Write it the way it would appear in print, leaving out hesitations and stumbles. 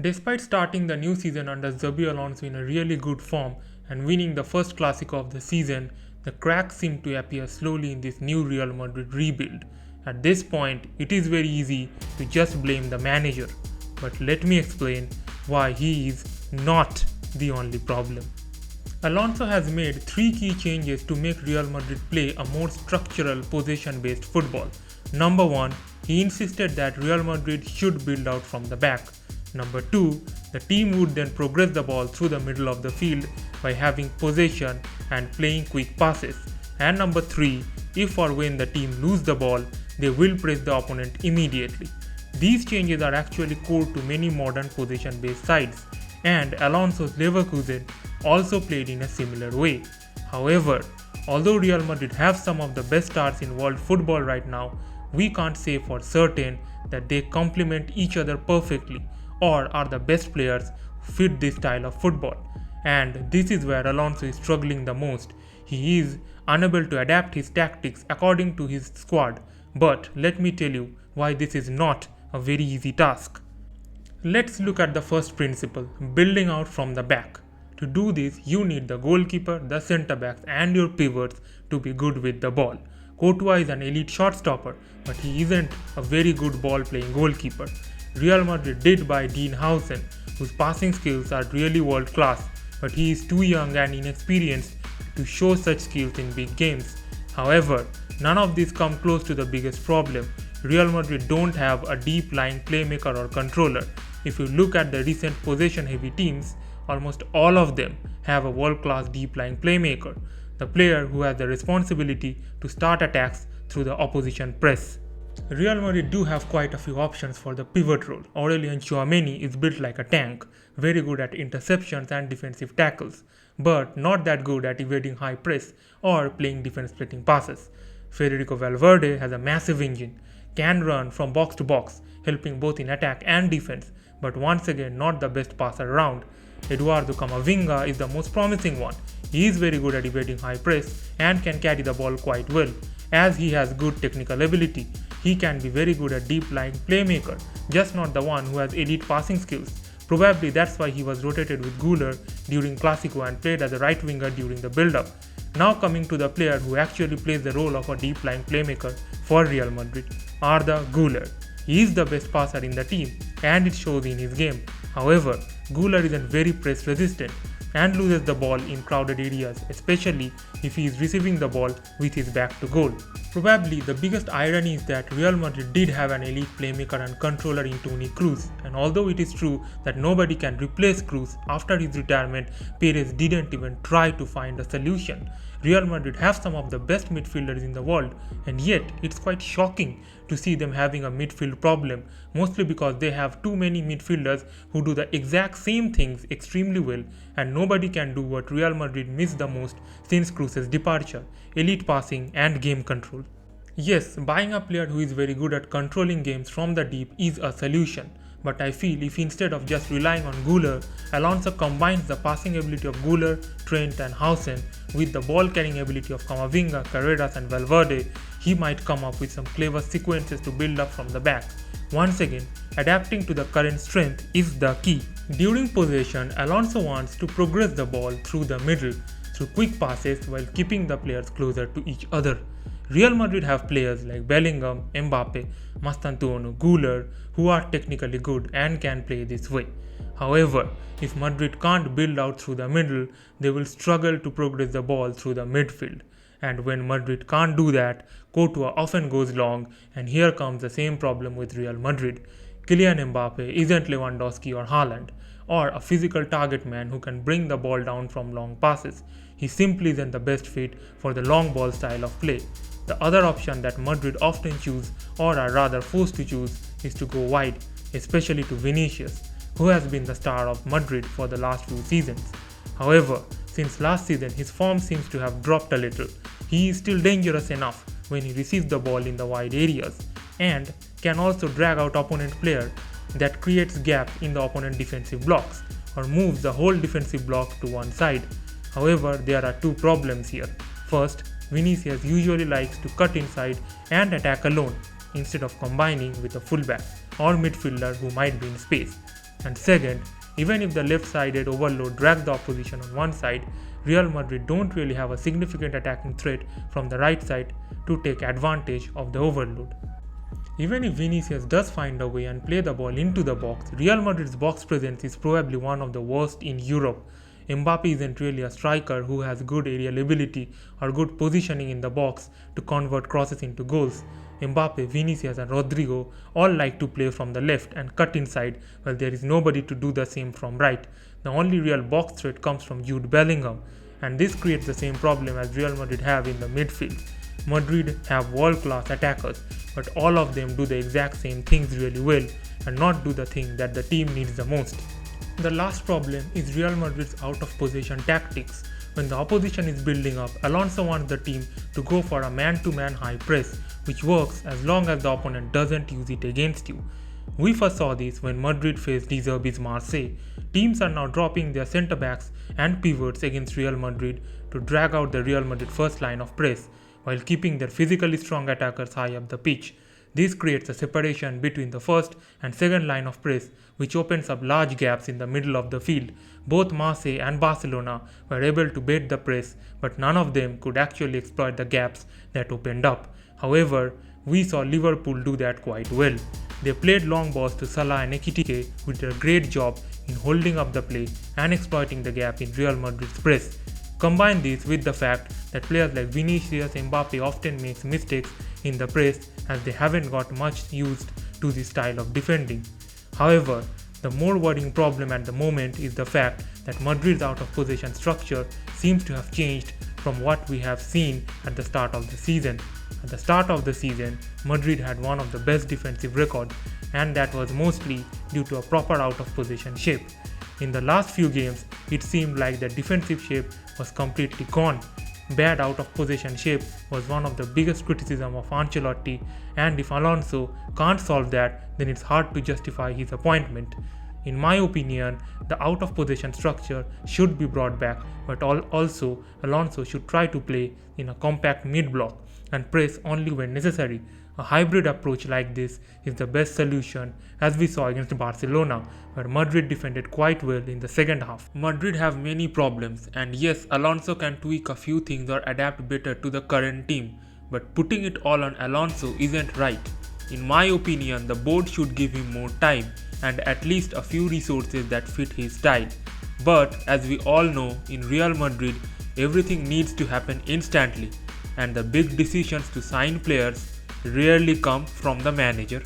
Despite starting the new season under Xabi Alonso in a really good form and winning the first Classico of the season, the cracks seem to appear slowly in this new Real Madrid rebuild. At this point, it is very easy to just blame the manager, but let me explain why he is not the only problem. Alonso has made three key changes to make Real Madrid play a more structural, possession-based football. Number 1, he insisted that Real Madrid should build out from the back. Number 2, the team would then progress the ball through the middle of the field by having possession and playing quick passes. And number 3, if or when the team lose the ball, they will press the opponent immediately. These changes are actually core to many modern possession-based sides, and Alonso's Leverkusen also played in a similar way. However, although Real Madrid have some of the best stars in world football right now, we can't say for certain that they complement each other perfectly or are the best players who fit this style of football. And this is where Alonso is struggling the most. He is unable to adapt his tactics according to his squad. But let me tell you why this is not a very easy task. Let's look at the first principle, building out from the back. To do this, you need the goalkeeper, the centre backs and your pivots to be good with the ball. Courtois is an elite shot stopper, but he isn't a very good ball playing goalkeeper. Real Madrid did buy Dean Howson, whose passing skills are really world class, but he is too young and inexperienced to show such skills in big games. However, none of these come close to the biggest problem. Real Madrid don't have a deep lying playmaker or controller. If you look at the recent possession heavy teams, almost all of them have a world class deep lying playmaker, the player who has the responsibility to start attacks through the opposition press. Real Madrid do have quite a few options for the pivot role. Aurelien Tchouameni is built like a tank, very good at interceptions and defensive tackles, but not that good at evading high press or playing defense splitting passes. Federico Valverde has a massive engine, can run from box to box, helping both in attack and defense, but once again not the best passer around. Eduardo Camavinga is the most promising one. He is very good at evading high press and can carry the ball quite well. As he has good technical ability, he can be very good at deep lying playmaker, just not the one who has elite passing skills. Probably that's why he was rotated with Güler during Classico and played as a right winger during the build-up. Now coming to the player who actually plays the role of a deep lying playmaker for Real Madrid, Arda Güler. He is the best passer in the team and it shows in his game. However, Güler isn't very press resistant and loses the ball in crowded areas, especially if he is receiving the ball with his back to goal. Probably the biggest irony is that Real Madrid did have an elite playmaker and controller in Toni Kroos, and although it is true that nobody can replace Kroos, after his retirement, Perez didn't even try to find a solution. Real Madrid have some of the best midfielders in the world, and yet it's quite shocking to see them having a midfield problem, mostly because they have too many midfielders who do the exact same things extremely well, and nobody can do what Real Madrid missed the most since Kroos' departure: elite passing and game control. Yes, buying a player who is very good at controlling games from the deep is a solution, but I feel if instead of just relying on Güler, Alonso combines the passing ability of Güler, Trent and Howson with the ball carrying ability of Camavinga, Carreras and Valverde, he might come up with some clever sequences to build up from the back. Once again, adapting to the current strength is the key. During possession, Alonso wants to progress the ball through the middle through quick passes while keeping the players closer to each other. Real Madrid have players like Bellingham, Mbappe, Mastantuono, Güler who are technically good and can play this way. However, if Madrid can't build out through the middle, they will struggle to progress the ball through the midfield. And when Madrid can't do that, Courtois often goes long, and here comes the same problem with Real Madrid. Kylian Mbappe isn't Lewandowski or Haaland, or a physical target man who can bring the ball down from long passes. He simply isn't the best fit for the long ball style of play. The other option that Madrid often choose, or are rather forced to choose, is to go wide, especially to Vinicius, who has been the star of Madrid for the last few seasons. However, since last season his form seems to have dropped a little. He is still dangerous enough when he receives the ball in the wide areas, and can also drag out opponent player that creates gap in the opponent defensive blocks, or moves the whole defensive block to one side. However, there are two problems here. First, Vinicius usually likes to cut inside and attack alone, instead of combining with a fullback or midfielder who might be in space. And second, even if the left-sided overload drags the opposition on one side, Real Madrid don't really have a significant attacking threat from the right side to take advantage of the overload. Even if Vinicius does find a way and play the ball into the box, Real Madrid's box presence is probably one of the worst in Europe. Mbappe isn't really a striker who has good aerial ability or good positioning in the box to convert crosses into goals. Mbappe, Vinicius and Rodrigo all like to play from the left and cut inside, while there is nobody to do the same from right. The only real box threat comes from Jude Bellingham, and this creates the same problem as Real Madrid have in the midfield. Madrid have world-class attackers, but all of them do the exact same things really well and not do the thing that the team needs the most. The last problem is Real Madrid's out-of-possession tactics. When the opposition is building up, Alonso wants the team to go for a man-to-man high press, which works as long as the opponent doesn't use it against you. We first saw this when Madrid faced Xabi's Marseille. Teams are now dropping their centre-backs and pivots against Real Madrid to drag out the Real Madrid first line of press, while keeping their physically strong attackers high up the pitch. This creates a separation between the first and second line of press, which opens up large gaps in the middle of the field. Both Marseille and Barcelona were able to beat the press, but none of them could actually exploit the gaps that opened up. However, we saw Liverpool do that quite well. They played long balls to Salah and Ekitike, who did a great job in holding up the play and exploiting the gap in Real Madrid's press. Combine this with the fact that players like Vinicius and Mbappe often make mistakes in the press as they haven't got much used to this style of defending. However, the more worrying problem at the moment is the fact that Madrid's out-of-possession structure seems to have changed from what we have seen at the start of the season. At the start of the season, Madrid had one of the best defensive records, and that was mostly due to a proper out-of-possession shape. In the last few games, it seemed like the defensive shape was completely gone. Bad out-of-possession shape was one of the biggest criticisms of Ancelotti, and if Alonso can't solve that, then it's hard to justify his appointment. In my opinion, the out-of-possession structure should be brought back, but also Alonso should try to play in a compact mid-block and press only when necessary. A hybrid approach like this is the best solution, as we saw against Barcelona, where Madrid defended quite well in the second half. Madrid have many problems, and yes, Alonso can tweak a few things or adapt better to the current team, but putting it all on Alonso isn't right. In my opinion, the board should give him more time and at least a few resources that fit his style. But as we all know, in Real Madrid, everything needs to happen instantly, and the big decisions to sign players rarely come from the manager.